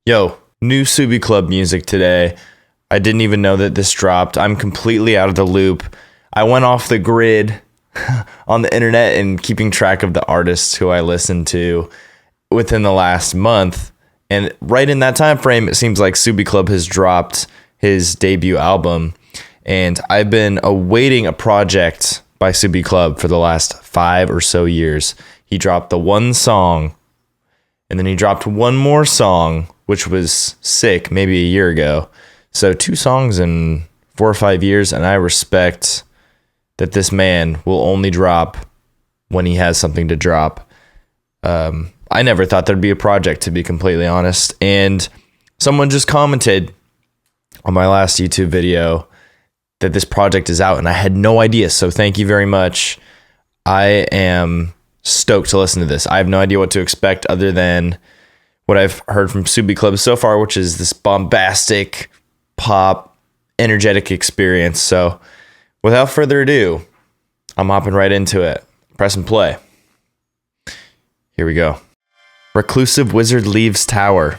Yo, new TSUBI CLUB music today. I didn't even know that this dropped. I'm completely out of the loop. I went off the grid on the internet and keeping track of the artists who I listened to within the last month. And right in that time frame, it seems like TSUBI CLUB has dropped his debut album. And I've been awaiting a project by TSUBI CLUB for the last 5 or so years. He dropped the one song, and then he dropped one more song, which was sick, maybe a year ago. So 2 songs in 4 or 5 years, and I respect that this man will only drop when he has something to drop. I never thought there'd be a project, to be completely honest. And someone just commented on my last YouTube video that this project is out, and I had no idea. So thank you very much. I am stoked to listen to this. I have no idea what to expect other than what I've heard from TSUBI CLUB so far, which is this bombastic pop energetic experience. So without further ado, I'm hopping right into it. Press and play. Here we go. Reclusive wizard leaves tower.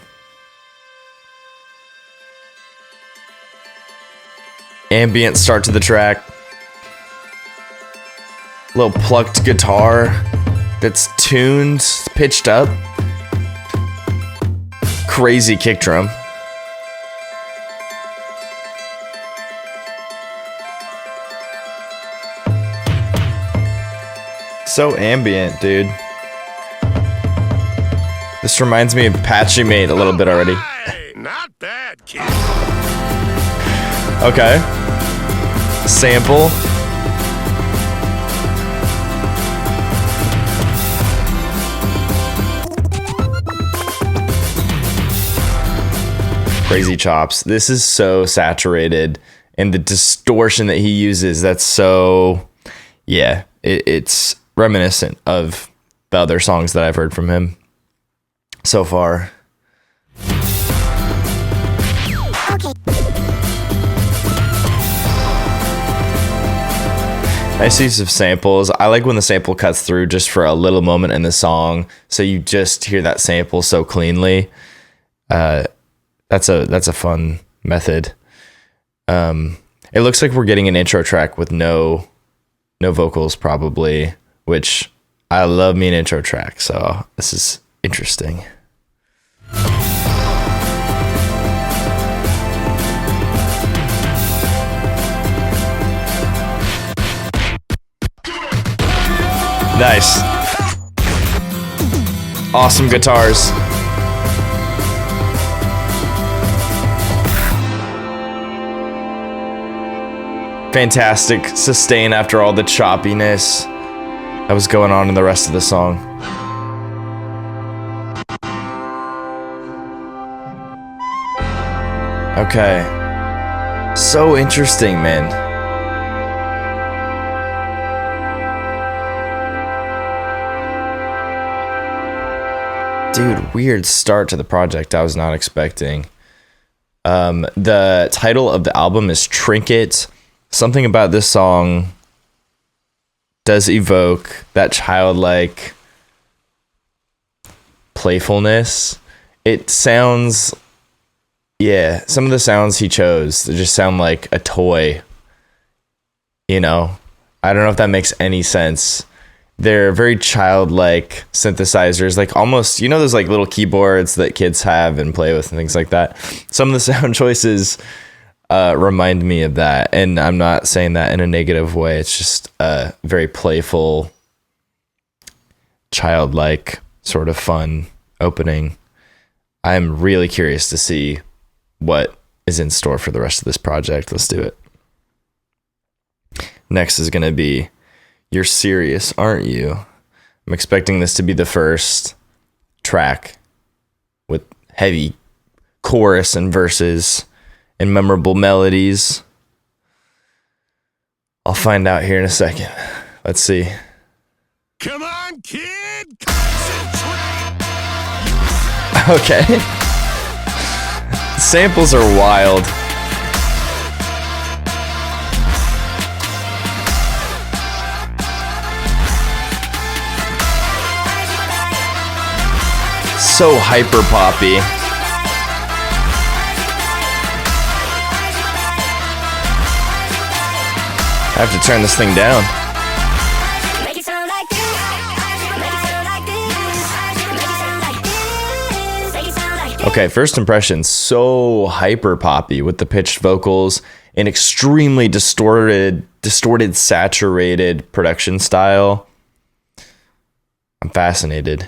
Ambient start to the track. Little plucked guitar that's tuned, pitched up. Crazy kick drum. So ambient, dude. This reminds me of Patchy Mate a little bit already. Not bad, kid. Okay. Sample. Crazy chops. This is so saturated, and the distortion that he uses, that's so, yeah, it's reminiscent of the other songs that I've heard from him so far. Nice use of samples. I like when the sample cuts through just for a little moment in the song, so you just hear that sample so cleanly. That's a fun method. It looks like we're getting an intro track with no vocals probably, which I love me an intro track, so this is interesting. Nice. Awesome guitars. Fantastic sustain after all the choppiness that was going on in the rest of the song. Okay. So interesting, man. Dude, weird start to the project I was not expecting. The title of the album is Trinket. Something about this song does evoke that childlike playfulness. It sounds, yeah, some of the sounds he chose, they just sound like a toy. You know, I don't know if that makes any sense. They're very childlike synthesizers, like almost, you know, those like little keyboards that kids have and play with and things like that. Some of the sound choices remind me of that, and I'm not saying that in a negative way. It's just a very playful, childlike, sort of fun opening. I'm really curious to see what is in store for the rest of this project. Let's do it. Next is going to be You're Serious, Aren't You? I'm expecting this to be the first track with heavy chorus and verses and memorable melodies. I'll find out here in a second. Let's see. Come on, kid. Concentrate. Okay. Samples are wild. So hyper poppy. I have to turn this thing down. Okay, first impression, so hyper poppy with the pitched vocals, an extremely distorted, saturated production style. I'm fascinated.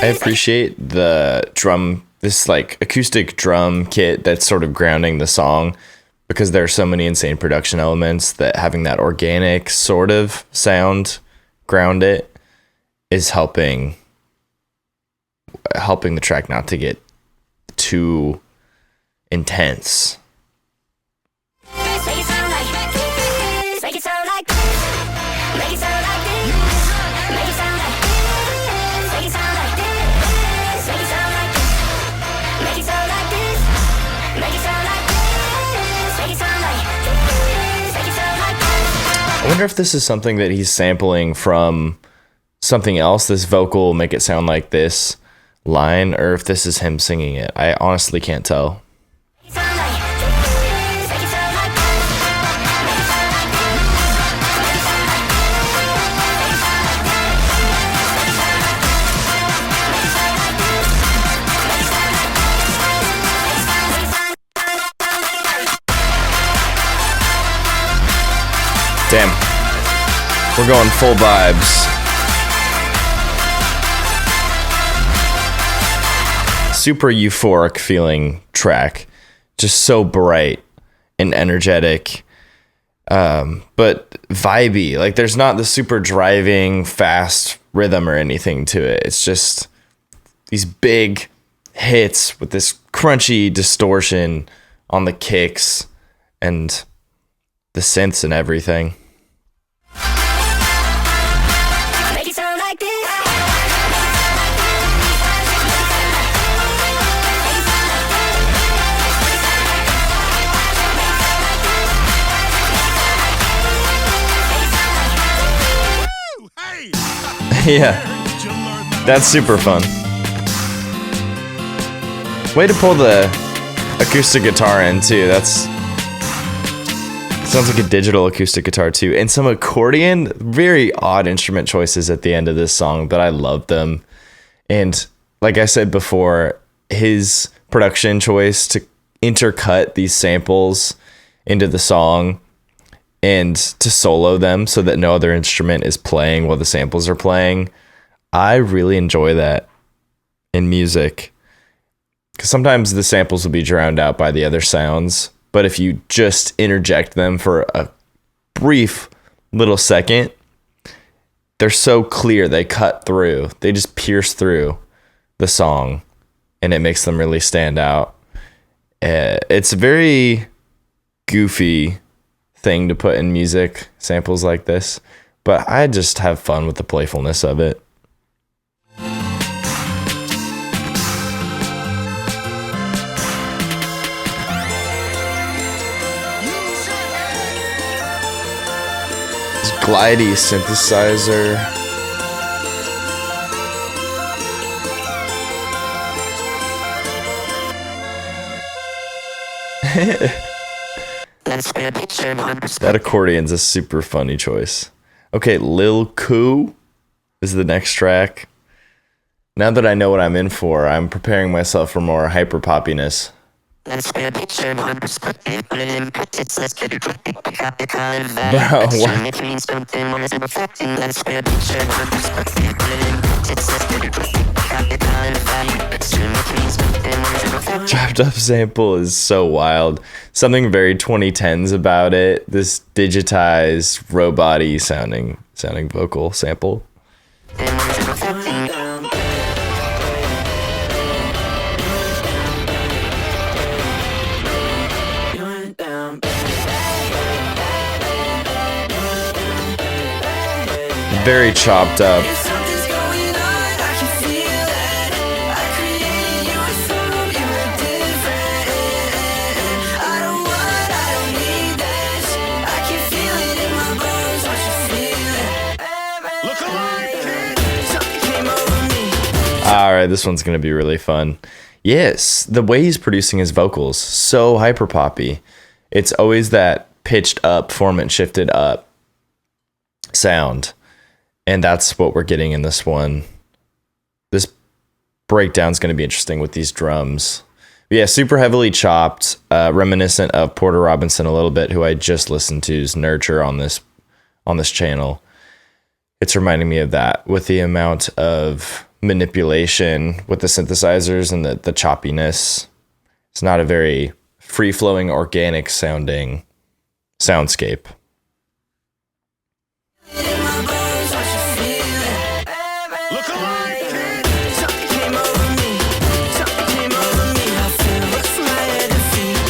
I appreciate the drum, this like acoustic drum kit that's sort of grounding the song, because there are so many insane production elements that having that organic sort of sound ground it is helping the track not to get too intense. I wonder if this is something that he's sampling from something else, this vocal will make it sound like this line, or if this is him singing it. I honestly can't tell. Damn. We're going full vibes. Super euphoric feeling track. Just so bright and energetic. But vibey. Like there's not the super driving, fast rhythm or anything to it. It's just these big hits with this crunchy distortion on the kicks and the synths and everything. Yeah, that's super fun. Way to pull the acoustic guitar in too. That's sounds like a digital acoustic guitar too, and some accordion. Very odd instrument choices at the end of this song, but I love them. And like I said before, his production choice to intercut these samples into the song and to solo them so that no other instrument is playing while the samples are playing. I really enjoy that in music, because sometimes the samples will be drowned out by the other sounds. But if you just interject them for a brief little second, they're so clear. They cut through. They just pierce through the song, and it makes them really stand out. It's a very goofy thing to put in music, samples like this, but I just have fun with the playfulness of it. This glidey synthesizer. That accordion's a super funny choice. Okay, Lil Koo is the next track. Now that I know what I'm in for, I'm preparing myself for more hyper poppiness. Bro, chopped up sample is so wild. Something very 2010s about it. This digitized robot-y sounding vocal sample. Very chopped up. Look alive, kid! All right, this one's gonna be really fun. Yes, the way he's producing his vocals, so hyper poppy. It's always that pitched up, formant shifted up sound, and that's what we're getting in this one. This breakdown's gonna be interesting with these drums. But yeah, super heavily chopped, reminiscent of Porter Robinson a little bit, who I just listened to's Nurture on this channel. It's reminding me of that with the amount of manipulation with the synthesizers and the choppiness. It's not a very free-flowing, organic sounding soundscape. Look alive, kid!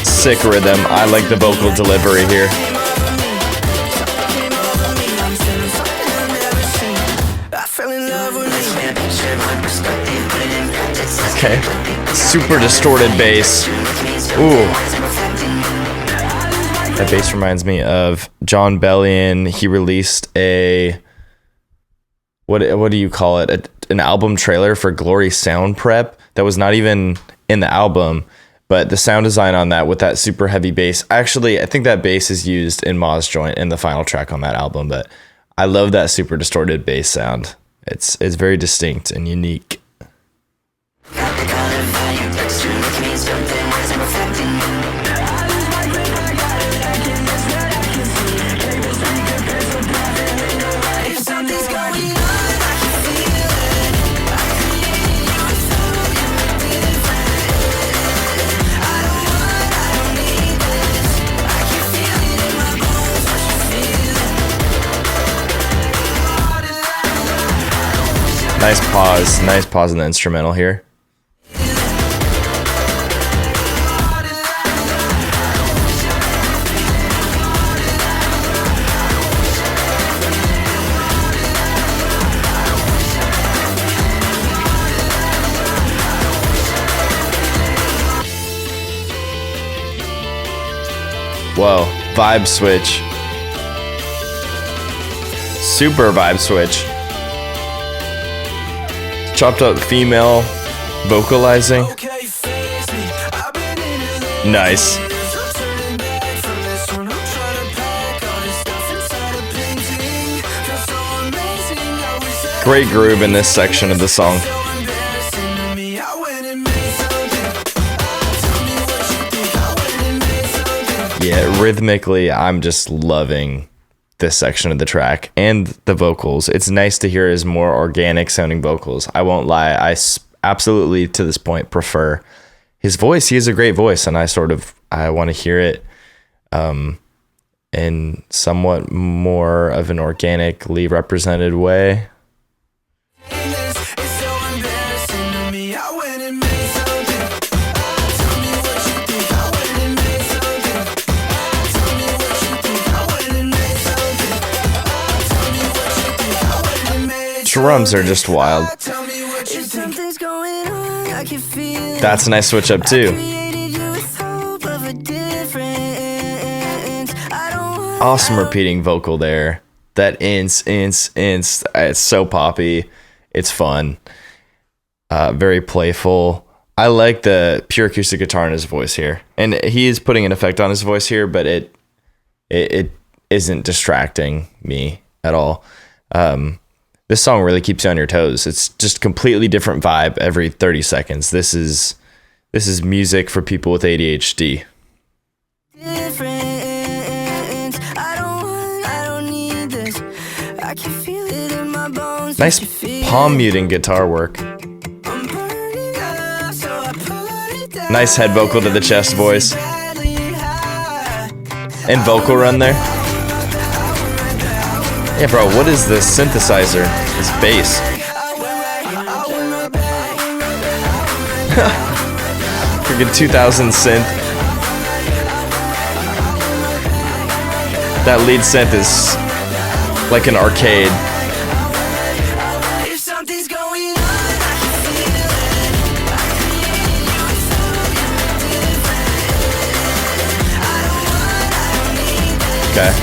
Sick rhythm. I like the vocal delivery here. Okay. Super distorted bass. Ooh. That bass reminds me of John Bellion. He released a what do you call it? An album trailer for Glory Sound Prep that was not even in the album, but the sound design on that with that super heavy bass. Actually, I think that bass is used in Ma's Joint in the final track on that album, but I love that super distorted bass sound. It's very distinct and unique. Nice pause in the instrumental here. Whoa, vibe switch. Super vibe switch. Chopped up female vocalizing. Nice. Great groove in this section of the song. Yeah, rhythmically, I'm just loving this section of the track and the vocals. It's nice to hear his more organic sounding vocals. I won't lie, absolutely to this point prefer his voice. He has a great voice, and I want to hear it in somewhat more of an organically represented way. Drums are just wild. That's a nice switch up too. Awesome repeating vocal there. That ints. It's so poppy. It's fun. Very playful. I like the pure acoustic guitar in his voice here. And he is putting an effect on his voice here, but it isn't distracting me at all. This song really keeps you on your toes. It's just completely different vibe every 30 seconds. This is music for people with ADHD. Nice palm muting guitar work. Nice head vocal to the chest voice. And vocal run there. Yeah, bro, what is this synthesizer? This bass. Freaking 2000 synth. That lead synth is like an arcade. Okay.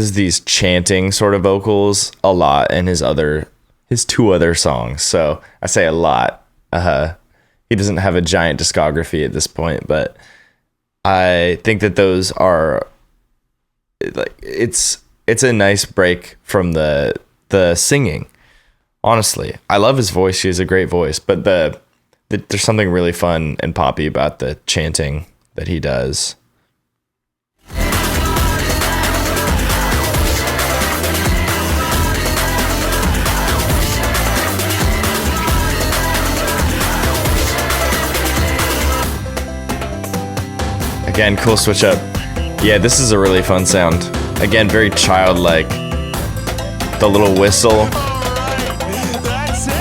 uses these chanting sort of vocals a lot in his 2 other songs. So I say a lot. He doesn't have a giant discography at this point, but I think that those are like it's a nice break from the singing. Honestly, I love his voice. He has a great voice, but there's something really fun and poppy about the chanting that he does. Again, cool switch up. Yeah, this is a really fun sound. Again, very childlike. The little whistle. That's it.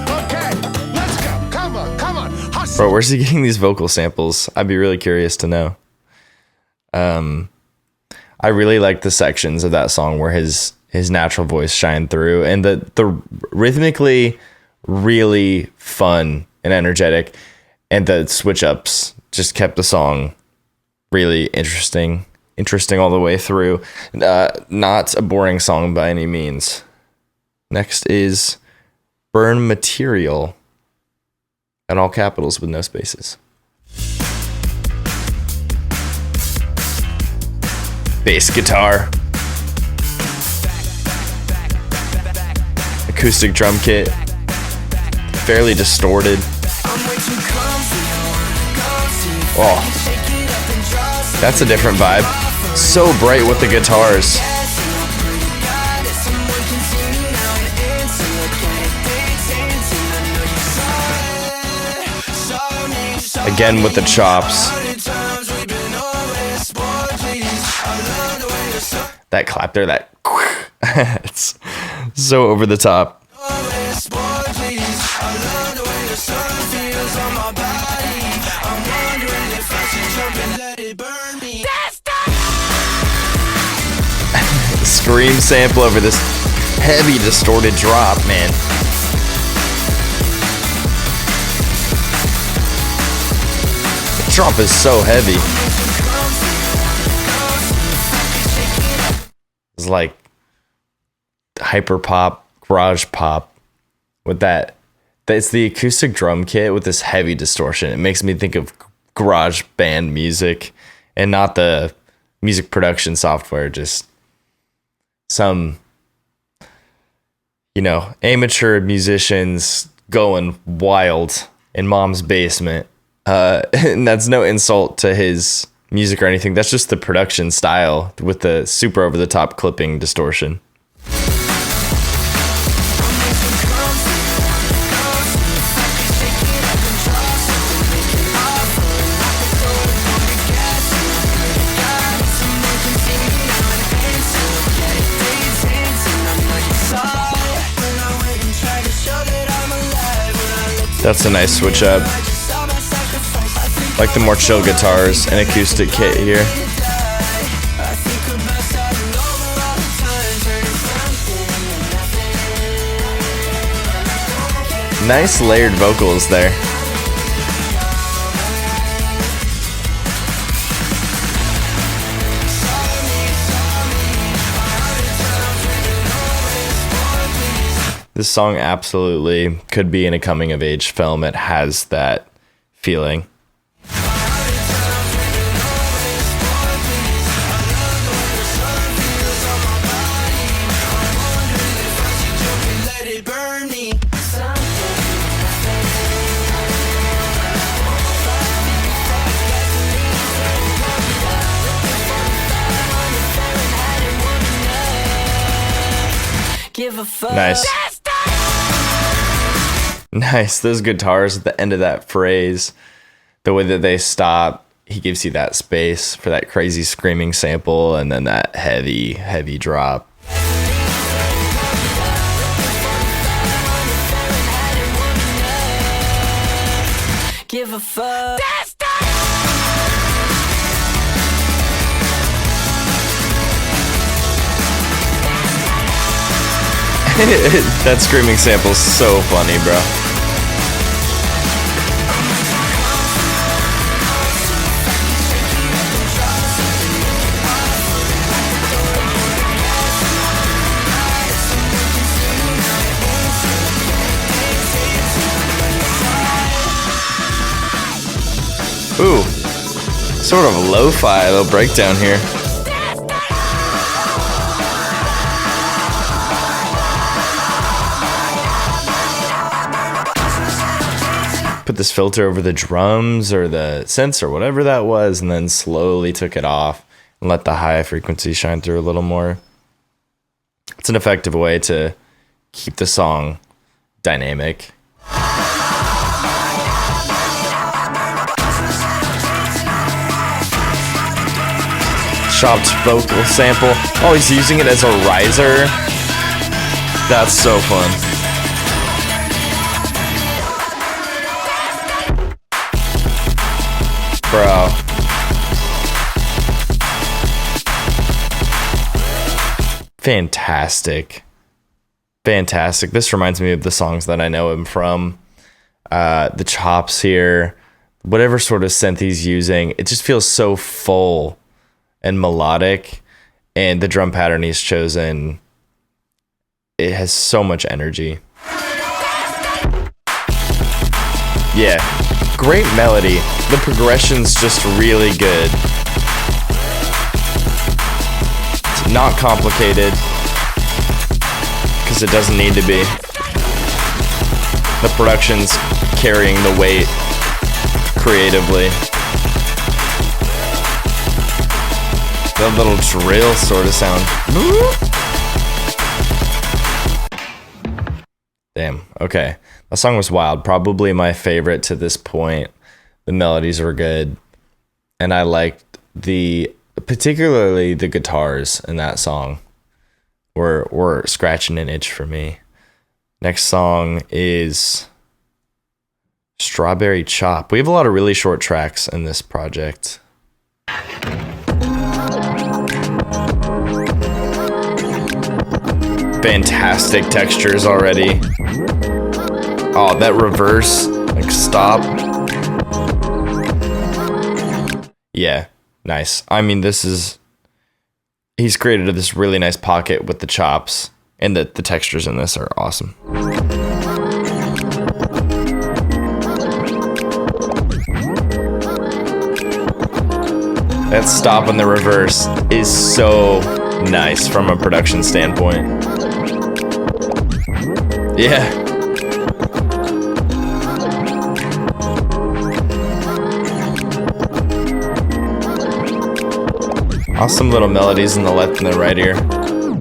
Okay, let's go. Come on. Hustle. Bro, where's he getting these vocal samples? I'd be really curious to know. I really like the sections of that song where his natural voice shined through, and the rhythmically really fun and energetic, and the switch ups just kept the song really interesting all the way through. Not a boring song by any means. Next is Burn Material, in all capitals with no spaces. Bass guitar, acoustic drum kit, fairly distorted. Oh, that's a different vibe. So bright with the guitars. Again with the chops. That clap there, that it's so over the top. Scream sample over this heavy distorted drop, man. The drop is so heavy. It's like hyperpop, garage pop with that. It's the acoustic drum kit with this heavy distortion. It makes me think of garage band music and not the music production software, just some, amateur musicians going wild in mom's basement. And that's no insult to his music or anything. That's just the production style with the super over the top clipping distortion. That's a nice switch up. Like the more chill guitars and acoustic kit here. Nice layered vocals there. This song absolutely could be in a coming of age film. It has that feeling. Nice. Nice. Those guitars at the end of that phrase, the way that they stop, he gives you that space for that crazy screaming sample and then that heavy, heavy drop. Give a fuck. That screaming sample's so funny, bro. Ooh, sort of lo-fi little breakdown here. Put this filter over the drums or the synths or whatever that was, and then slowly took it off and let the high frequency shine through a little more. It's an effective way to keep the song dynamic. Chopped vocal sample. Oh, he's using it as a riser. That's so fun. Bro. Fantastic. Fantastic. This reminds me of the songs that I know him from. The chops here, whatever sort of synth he's using, it just feels so full and melodic. And the drum pattern he's chosen, it has so much energy. Yeah. Great melody. The progression's just really good. It's not complicated, because it doesn't need to be. The production's carrying the weight creatively. That little drill sort of sound. Damn, okay. That song was wild. Probably my favorite to this point. The melodies were good. And I liked particularly the guitars in that song were scratching an itch for me. Next song is Strawberry Chop. We have a lot of really short tracks in this project. Fantastic textures already. Oh, that reverse, like stop. Yeah, nice. I mean, he's created this really nice pocket with the chops, and the textures in this are awesome. That stop and the reverse is so nice from a production standpoint. Yeah. Awesome little melodies in the left and the right ear.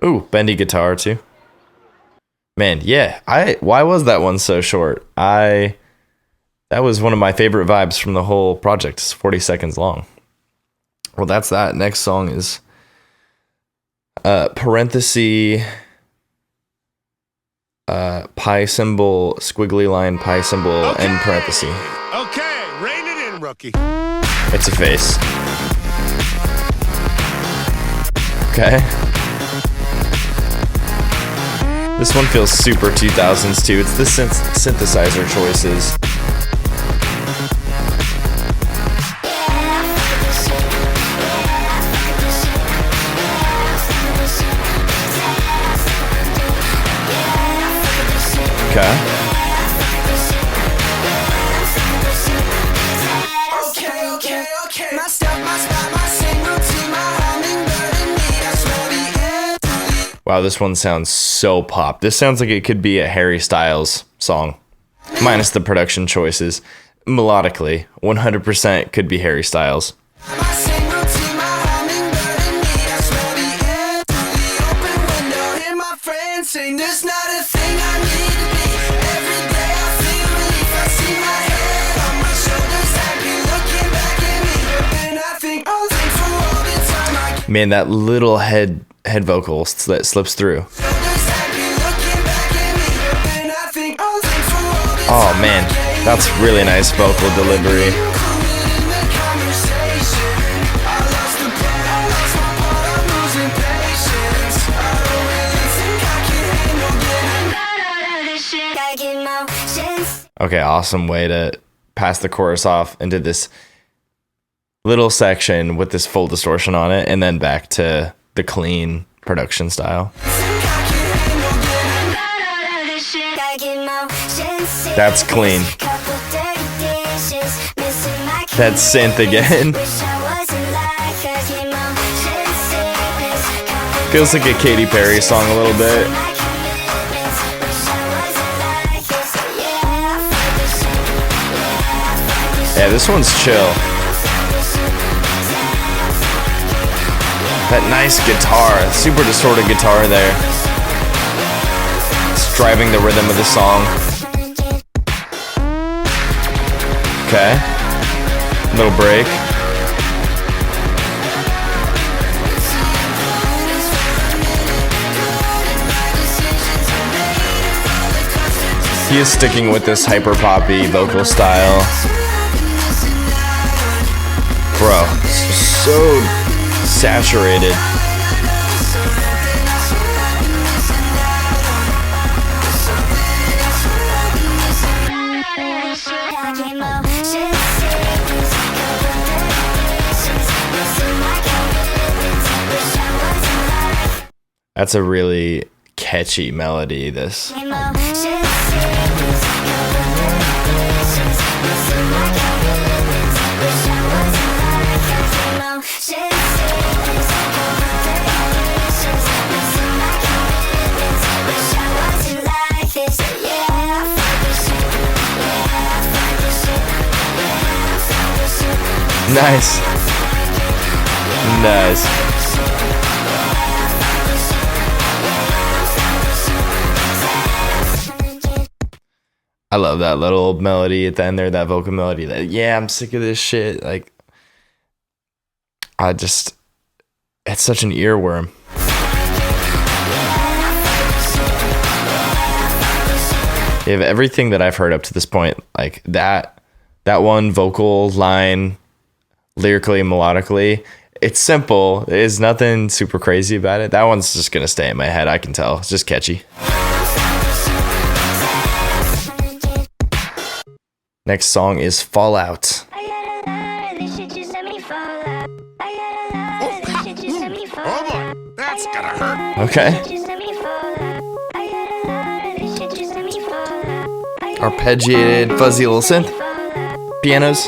Ooh, bendy guitar too. Man, yeah. Why was that one so short? That was one of my favorite vibes from the whole project. It's 40 seconds long. Well, that's that. Next song is parenthesis pi symbol, squiggly line, pi symbol, Okay. end parenthesis. Okay, rein it in, rookie. It's a face. Okay. This one feels super 2000s too. It's the synthesizer choices. Okay. Wow, this one sounds so pop. This sounds like it could be a Harry Styles song, minus the production choices. Melodically, 100% could be Harry Styles. Man, that little head vocal that slips through. Oh man, that's really nice vocal delivery. Okay, awesome way to pass the chorus off into this little section with this full distortion on it, and then back to the clean production style. That's clean. That synth again. Feels like a Katy Perry song a little bit. Yeah, this one's chill. That nice guitar, super distorted guitar there. It's driving the rhythm of the song. Okay. Little break. He is sticking with this hyper-poppy vocal style. Bro, so saturated. That's a really catchy melody, this. Nice. Nice. I love that little melody at the end there, that vocal melody. That, yeah, I'm sick of this shit. Like, it's such an earworm. You have everything that I've heard up to this point, like that one vocal line, lyrically and melodically. It's simple. There's nothing super crazy about it. That one's just gonna stay in my head. I can tell. It's just catchy. Next song is Fallout. Oh boy, that's gonna hurt. Okay. Arpeggiated, fuzzy little synth. Pianos.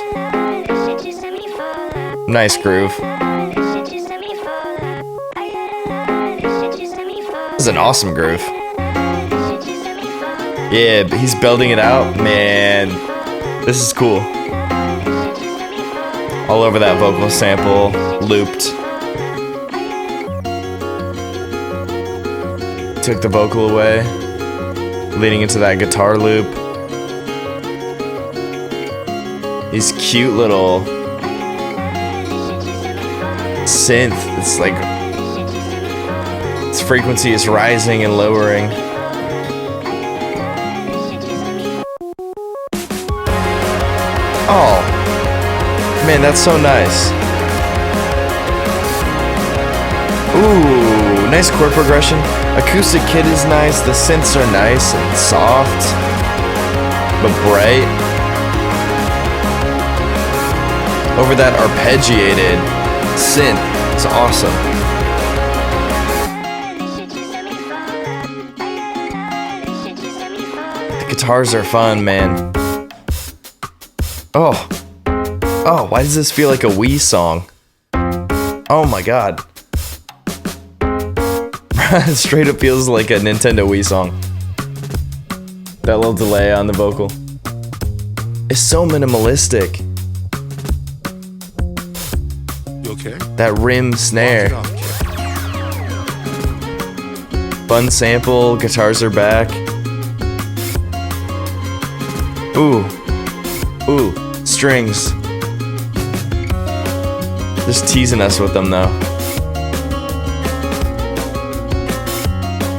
Nice groove. This is an awesome groove. Yeah, he's building it out. Man, this is cool. All over that vocal sample, looped. Took the vocal away, leading into that guitar loop. These cute little synth. It's like its frequency is rising and lowering. Oh, man, that's so nice. Ooh, nice chord progression. Acoustic kit is nice. The synths are nice and soft, but bright. Over that arpeggiated synth, it's awesome. The guitars are fun, man. Oh, why does this feel like a Wii song? Oh my god. It straight up feels like a Nintendo Wii song. That little delay on the vocal. It's so minimalistic. You okay? That rim snare. Fun sample, guitars are back. Ooh, strings. Just teasing us with them though.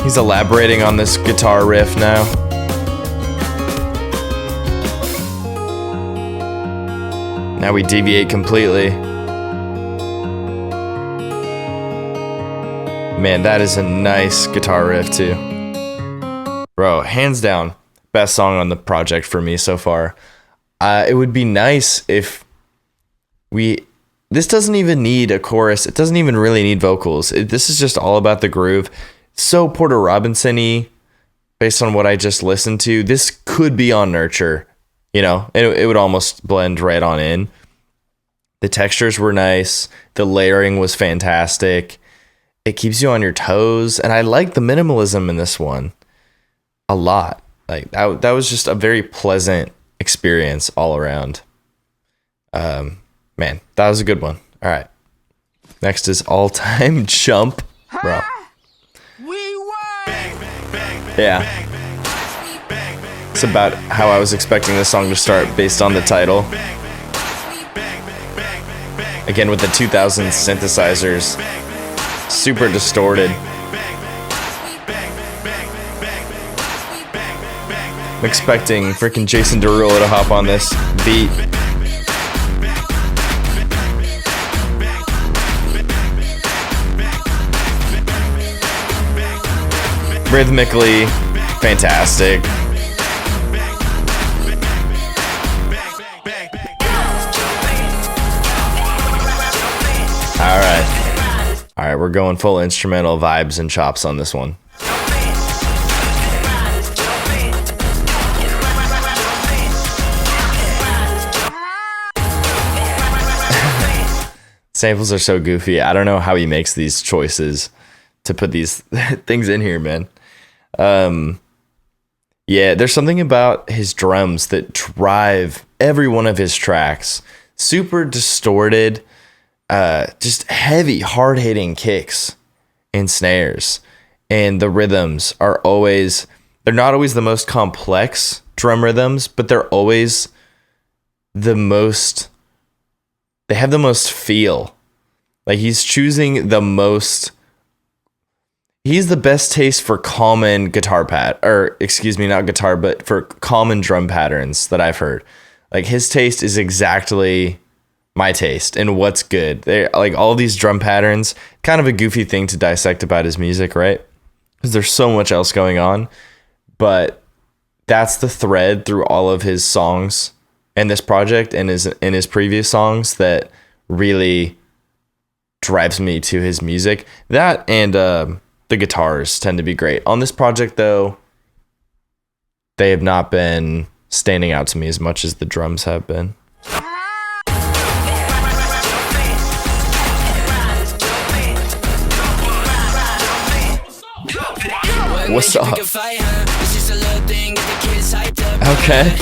He's elaborating on this guitar riff now. Now we deviate completely. Man, that is a nice guitar riff too. Bro, hands down, best song on the project for me so far. It would be nice if this doesn't even need a chorus. It doesn't even really need vocals. This is just all about the groove. So Porter Robinson-y, based on what I just listened to. This could be on Nurture, you know, it would almost blend right on in. The textures were nice. The layering was fantastic. It keeps you on your toes. And I like the minimalism in this one a lot. Like that was just a very pleasant experience all around. Man, that was a good one. All right. Next is All Time Jump. Bro. Yeah. It's about how I was expecting this song to start based on the title. Again, with the 2000s synthesizers. Super distorted. I'm expecting freaking Jason Derulo to hop on this beat. Rhythmically, fantastic. All right, we're going full instrumental vibes and chops on this one. Samples are so goofy. I don't know how he makes these choices to put these things in here, man. Yeah, there's something about his drums that drive every one of his tracks. Super distorted, just heavy, hard-hitting kicks and snares. And the rhythms are always, they're not always the most complex drum rhythms, but they're always the most, they have the most feel. Like he's choosing the most, he's the best taste for common guitar not guitar, but for common drum patterns that I've heard. Like his taste is exactly my taste and what's good. They like all these drum patterns, kind of a goofy thing to dissect about his music, right? Because there's so much else going on, but that's the thread through all of his songs and this project and his previous songs that really drives me to his music. That and the guitars tend to be great. On this project, though, they have not been standing out to me as much as the drums have been. What's up? Okay.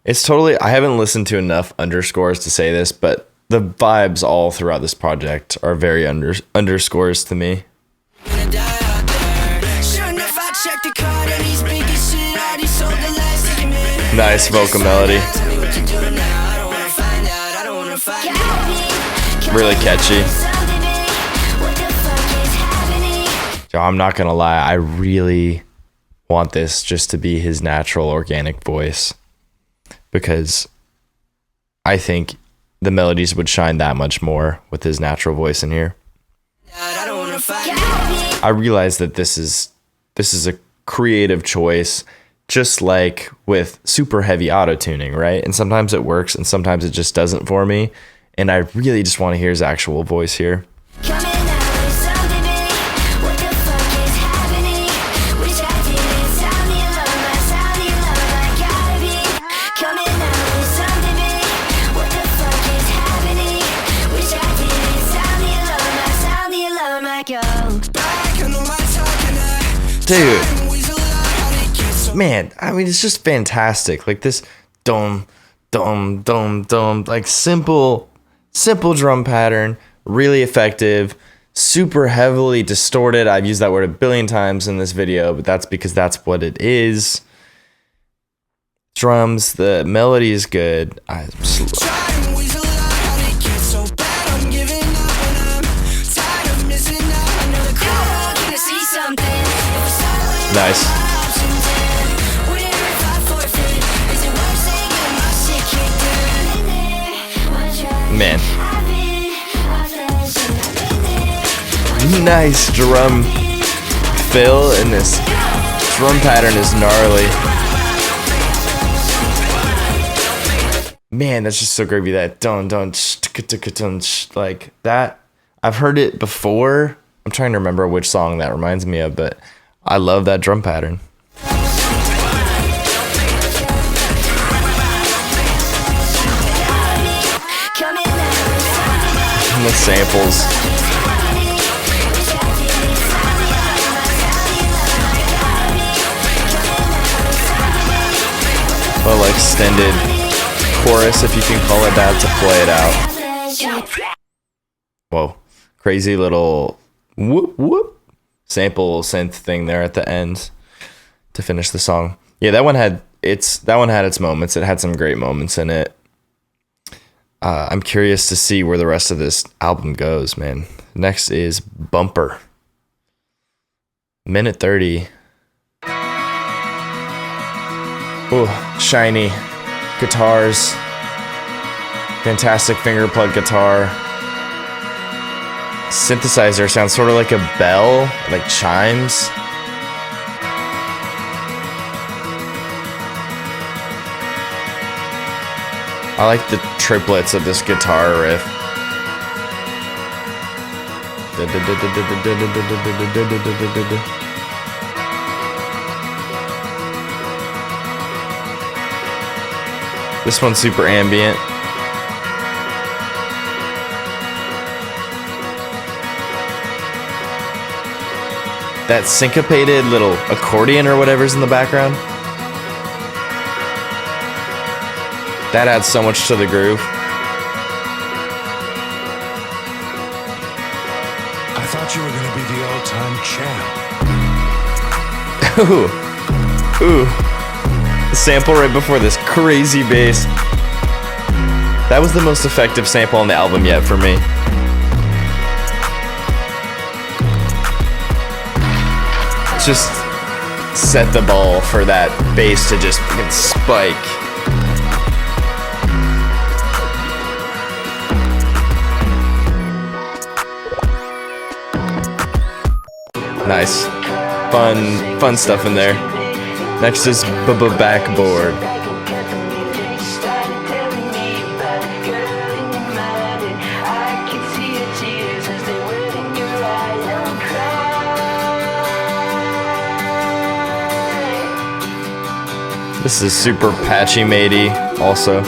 It's totally, I haven't listened to enough underscores to say this, but the vibes all throughout this project are very underscores to me. Nice vocal melody. Really catchy. Yo, I'm not gonna lie, I really want this just to be his natural organic voice, because I think the melodies would shine that much more with his natural voice in here. I realize that this is a creative choice, just like with super heavy auto-tuning, right? And sometimes it works and sometimes it just doesn't for me. And I really just want to hear his actual voice here. Dude, man, I mean, it's just fantastic. Like this dum, dum, dum, dum, like simple drum pattern, really effective, super heavily distorted. I've used that word a billion times in this video, but that's because that's what it is. Drums, the melody is good. Nice. Man. Nice drum fill, and this drum pattern is gnarly. Man, that's just so gravy. That dun dun like that. I've heard it before. I'm trying to remember which song that reminds me of, but I love that drum pattern. with samples. Well, extended chorus, if you can call it that, to play it out. Whoa, crazy little whoop whoop sample synth thing there at the end to finish the song. Yeah, that one had its moments. It had some great moments in it. I'm curious to see where the rest of this album goes, man. Next is Bumper. Minute 30. Ooh, shiny guitars. Fantastic finger plug guitar. Synthesizer sounds sort of like a bell, like chimes. I like the triplets of this guitar riff. This one's super ambient. That syncopated little accordion or whatever's in the background. That adds so much to the groove. I thought you were gonna be the all-time champ. Ooh. The sample right before this crazy bass. That was the most effective sample on the album yet for me. Just set the ball for that bass to just fucking spike. Nice. Fun stuff in there. Next is Backboard. This is super patchy matey also.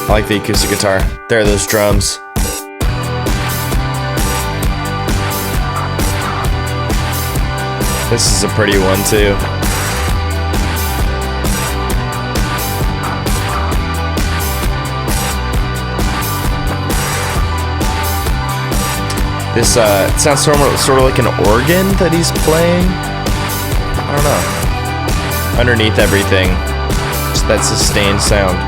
I like the acoustic guitar. There are those drums. This is a pretty one too. This it sounds sort of like an organ that he's playing. I don't know. Underneath everything, just that sustained sound.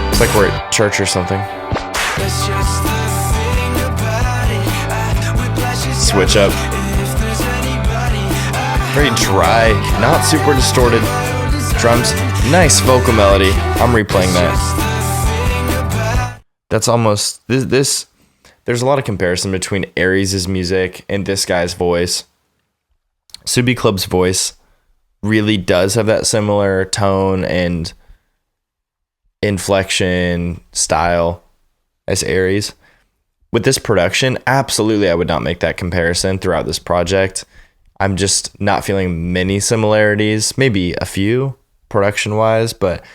It's like we're at church or something. Switch up. Very dry, not super distorted drums. Nice vocal melody. I'm replaying that. That's almost this. There's a lot of comparison between Aries' music and this guy's voice. TSUBI CLUB's voice really does have that similar tone and inflection style as Aries. With this production, absolutely I would not make that comparison throughout this project. I'm just not feeling many similarities, maybe a few production-wise, but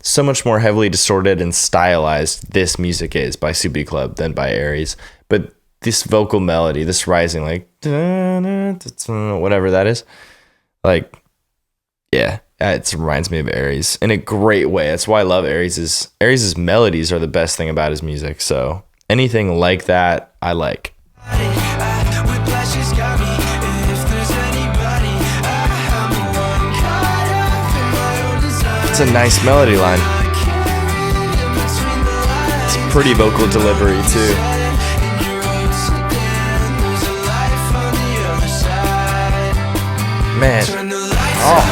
so much more heavily distorted and stylized this music is by TSUBI CLUB than by Aries. But this vocal melody, this rising, like, whatever that is, like, yeah, it reminds me of Aries in a great way. That's why I love Aries'. Aries' melodies are the best thing about his music, so anything like that, I like. It's a nice melody line. It's pretty vocal delivery too. Man, oh,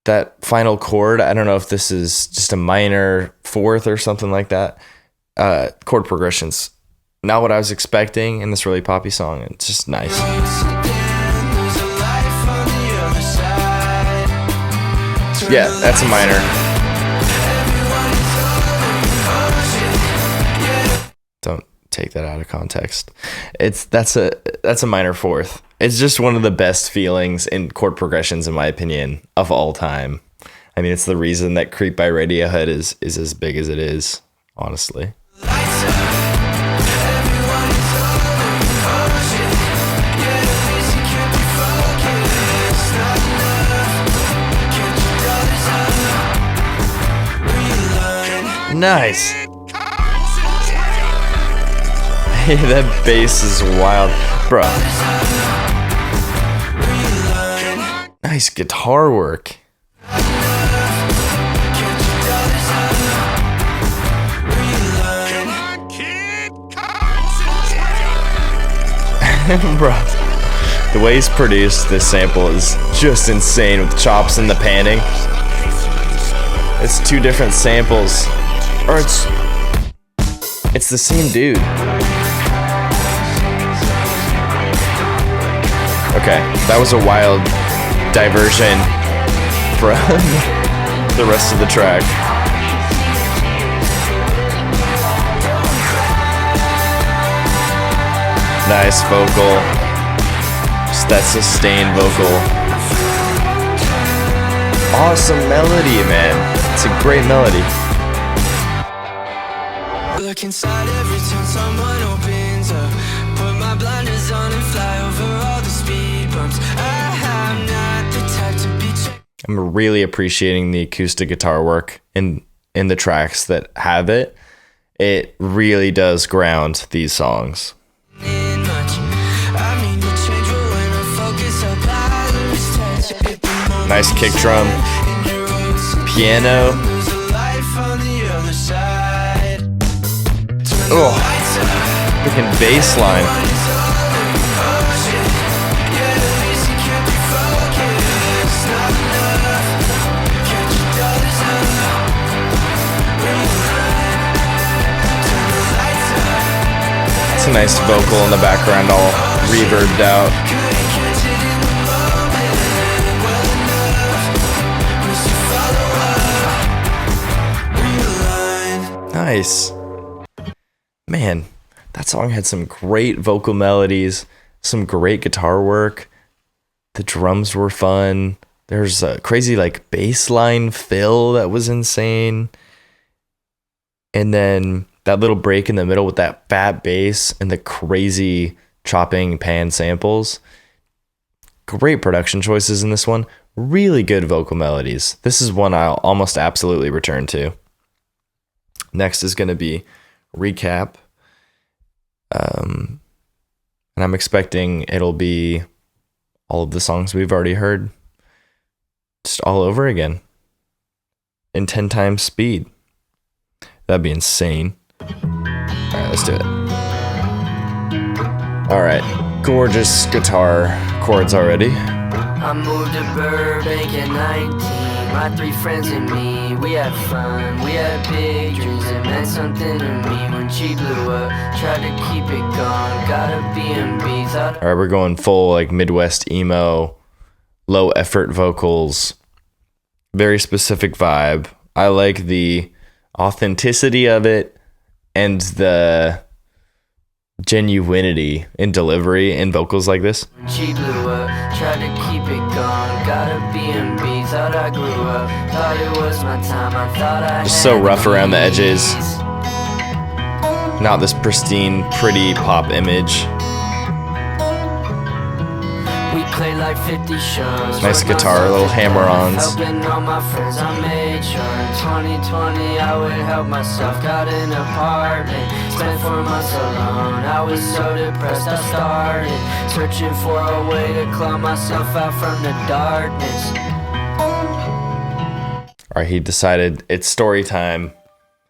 that final chord. I don't know if this is just a minor fourth or something like that. Chord progressions, not what I was expecting in this really poppy song. It's just nice. Yeah, that's a minor. Don't take that out of context. That's a minor fourth. It's just one of the best feelings in chord progressions, in my opinion, of all time. I mean, it's the reason that Creep by Radiohead is as big as it is, honestly. Nice. Hey, that bass is wild, bro. Nice guitar work. Bro, the way he's produced this sample is just insane with the chops and the panning. It's two different samples. Or it's the same dude. Okay, that was a wild diversion from the rest of the track. Nice vocal. Just that sustained vocal. Awesome melody, man. It's a great melody. Look inside every time someone opens up. Put my blinders on and fly over all the speed bumps. I'm not the type to be I'm really appreciating the acoustic guitar work in the tracks that have it. It really does ground these songs. much. I mean, you change when I focus up, I lose touch. Nice kick drum. Piano. There's a life on the other side. Oh, freaking bass line. It's a nice vocal in the background, all reverbed out. Nice. Man, that song had some great vocal melodies, some great guitar work. The drums were fun. There's a crazy like bass line fill that was insane. And then that little break in the middle with that fat bass and the crazy chopping pan samples. Great production choices in this one. Really good vocal melodies. This is one I'll almost absolutely return to. Next is going to be Recap. And I'm expecting it'll be all of the songs we've already heard. Just all over again. In 10 times speed. That'd be insane. Alright, let's do it. Alright, gorgeous guitar chords already. I moved to Burbank at 19. My 3 friends and me, we had fun. We had big dreams, it meant something to me. When she blew up, tried to keep it going. Got a B&B, thought. Alright, we're going full like Midwest emo, low effort vocals, very specific vibe. I like the authenticity of it and the genuinity in delivery in vocals like this. She blew up, tried to keep it going. Got a B&B, thought I grew up. Thought it was my time, I thought I Just had so rough around the edges. these. Not this pristine, pretty pop image. We played like 50 shows. Nice Worked guitar, myself little to hammer-ons. death, helping all my friends, I made sure in 2020 I would help myself. Got an apartment, spent 4 months alone. I was so depressed, I started searching for a way to claw myself out from the darkness. Alright, he decided it's story time.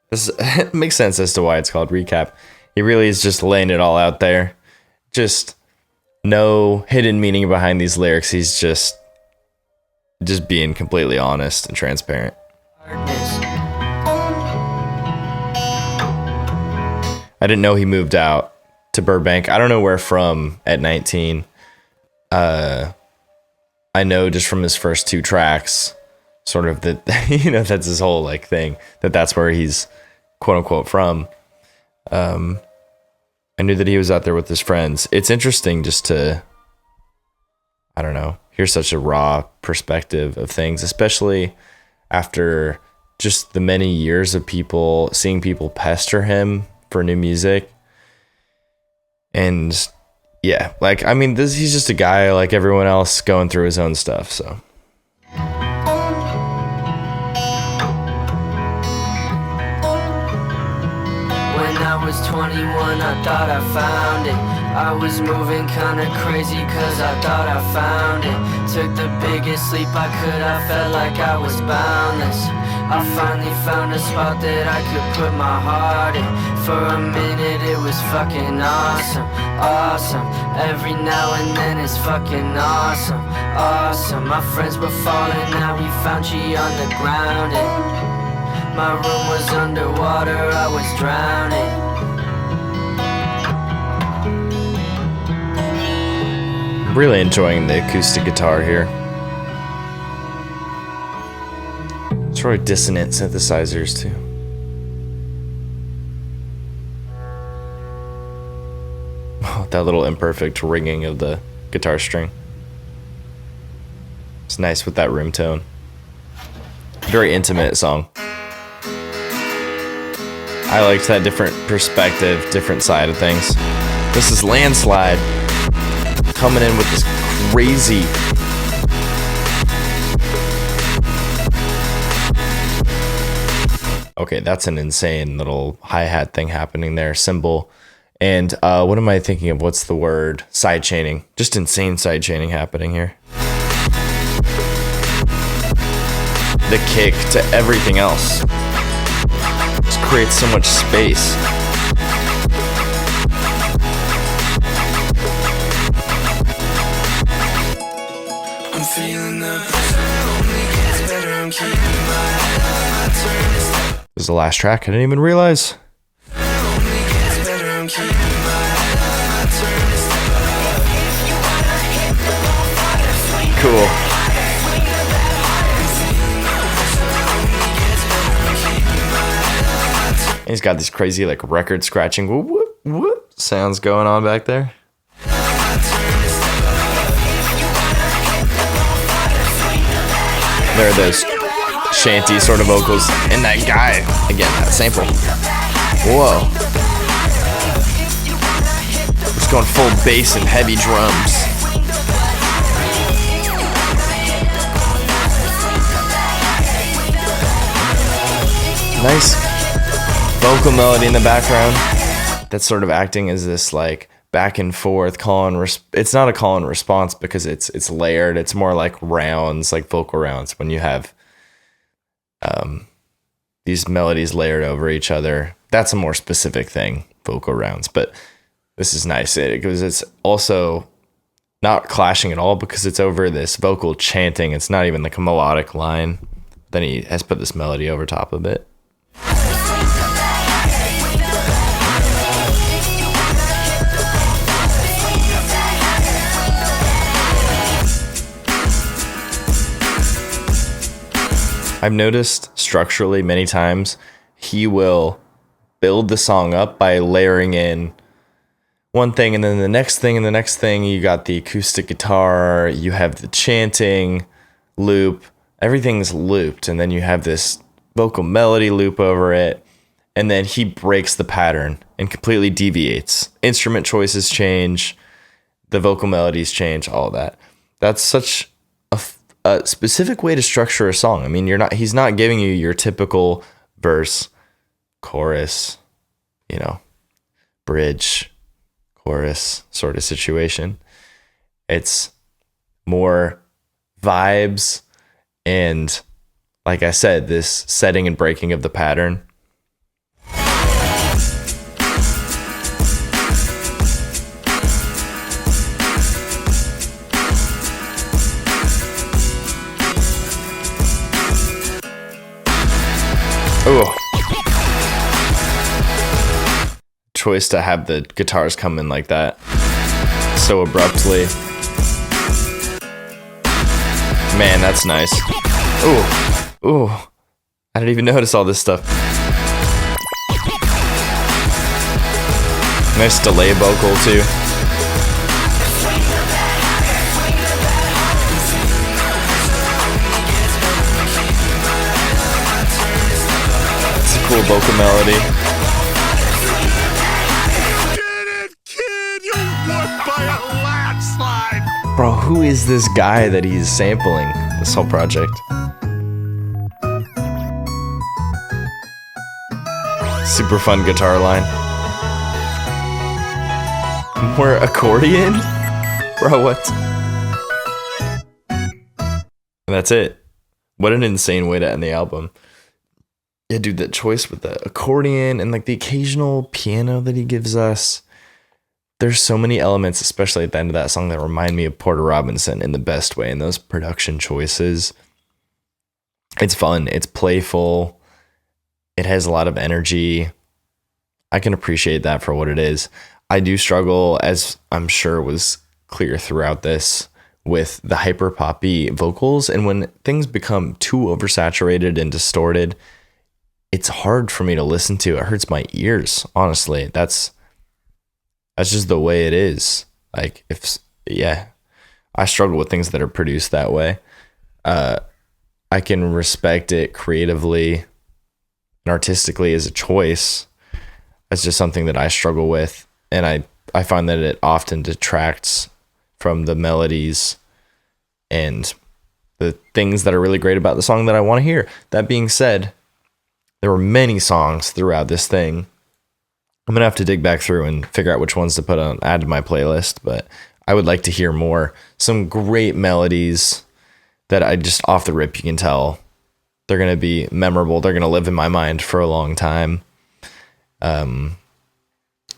This makes sense as to why it's called Recap. He really is just laying it all out there. Just no hidden meaning behind these lyrics. He's just being completely honest and transparent. I didn't know he moved out to Burbank. I don't know where from at 19. I know just from his first 2 tracks, sort of that, that's his whole like thing, that's where he's quote unquote from. I knew that he was out there with his friends. It's interesting just to, I don't know, hear such a raw perspective of things, especially after just the many years of seeing people pester him for new music. And yeah, like, I mean, he's just a guy like everyone else going through his own stuff, so. When I was 21, I thought I found it. I was moving kinda crazy cause I thought I found it. Took the biggest leap I could, I felt like I was boundless. I finally found a spot that I could put my heart in. For a minute it was fucking awesome, awesome. Every now and then it's fucking awesome, awesome. My friends were falling out, we found she on the ground and my room was underwater, I was drowning. I'm really enjoying the acoustic guitar here. It's really dissonant synthesizers too. Oh, that little imperfect ringing of the guitar string. It's nice with that room tone. Very intimate song. I liked that different perspective, different side of things. This is Landslide coming in with this crazy okay, that's an insane little hi-hat thing happening there, cymbal. And what am I thinking of? What's the word? Side chaining. Just insane side chaining happening here. The kick to everything else just creates so much space. I'm feeling the pressure, only gets better, I'm keeping my head up, I turn this step. This is the last track, I didn't even realize. Only gets better, I'm keeping my head up, I turn this step. Cool. He's got these crazy like record scratching whoop, whoop, whoop sounds going on back there. There are those shanty sort of vocals. And that guy, again, that sample. Whoa. It's going full bass and heavy drums. Nice vocal melody in the background that's sort of acting as this like back and forth call and it's not a call and response because it's layered. It's more like rounds, like vocal rounds when you have these melodies layered over each other. That's a more specific thing, vocal rounds, but this is nice because it's also not clashing at all because it's over this vocal chanting. It's not even like a melodic line. Then he has put this melody over top of it. I've noticed structurally many times he will build the song up by layering in one thing and then the next thing and the next thing. You got the acoustic guitar, you have the chanting loop, everything's looped, and then you have this vocal melody loop over it, and then he breaks the pattern and completely deviates. Instrument choices change, the vocal melodies change, all that. That's such a specific way to structure a song. I mean, he's not giving you your typical verse, chorus, bridge, chorus sort of situation. It's more vibes and, like I said, this setting and breaking of the pattern. Ooh. Choice to have the guitars come in like that so abruptly. Man, that's nice. Ooh. Ooh. I didn't even notice all this stuff. Nice delay vocal too. cool vocal melody. Get it, kid! You won by a landslide! Bro, who is this guy that he's sampling this whole project? Super fun guitar line. More accordion? Bro, what? And that's it. What an insane way to end the album. Yeah, dude, that choice with the accordion and like the occasional piano that he gives us. There's so many elements, especially at the end of that song, that remind me of Porter Robinson in the best way. And those production choices, it's fun. It's playful. It has a lot of energy. I can appreciate that for what it is. I do struggle, as I'm sure was clear throughout this, with the hyper poppy vocals. And when things become too oversaturated and distorted, it's hard for me to listen to. It hurts my ears, honestly. That's just the way it is. Like, I struggle with things that are produced that way. I can respect it creatively and artistically as a choice. That's just something that I struggle with. And I find that it often detracts from the melodies and the things that are really great about the song that I want to hear. That being said, there were many songs throughout this thing. I'm going to have to dig back through and figure out which ones to add to my playlist, but I would like to hear more. Some great melodies that I just off the rip, you can tell they're going to be memorable. They're going to live in my mind for a long time. And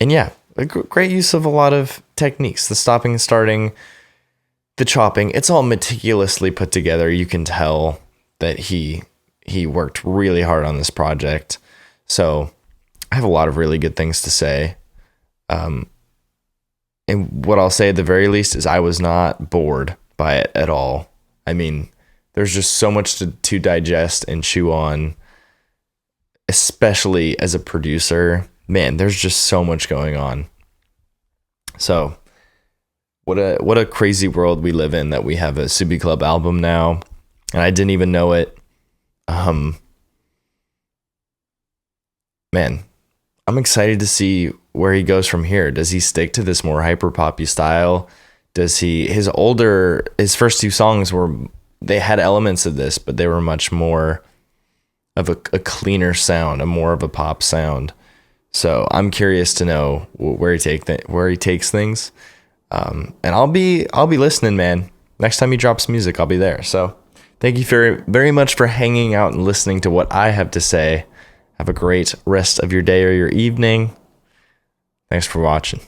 yeah, a great use of a lot of techniques, the stopping and starting, the chopping. It's all meticulously put together. You can tell that he worked really hard on this project. So I have a lot of really good things to say. And what I'll say at the very least is I was not bored by it at all. I mean, there's just so much to digest and chew on, especially as a producer. Man, there's just so much going on. So what a crazy world we live in that we have a TSUBI CLUB album now, and I didn't even know it. Man, I'm excited to see where he goes from here. Does he stick to this more hyper poppy style? Does his first two songs they had elements of this, but they were much more of a cleaner sound, more of a pop sound. So I'm curious to know where he takes things. And I'll be listening, man. Next time he drops music, I'll be there. So thank you very, very much for hanging out and listening to what I have to say. Have a great rest of your day or your evening. Thanks for watching.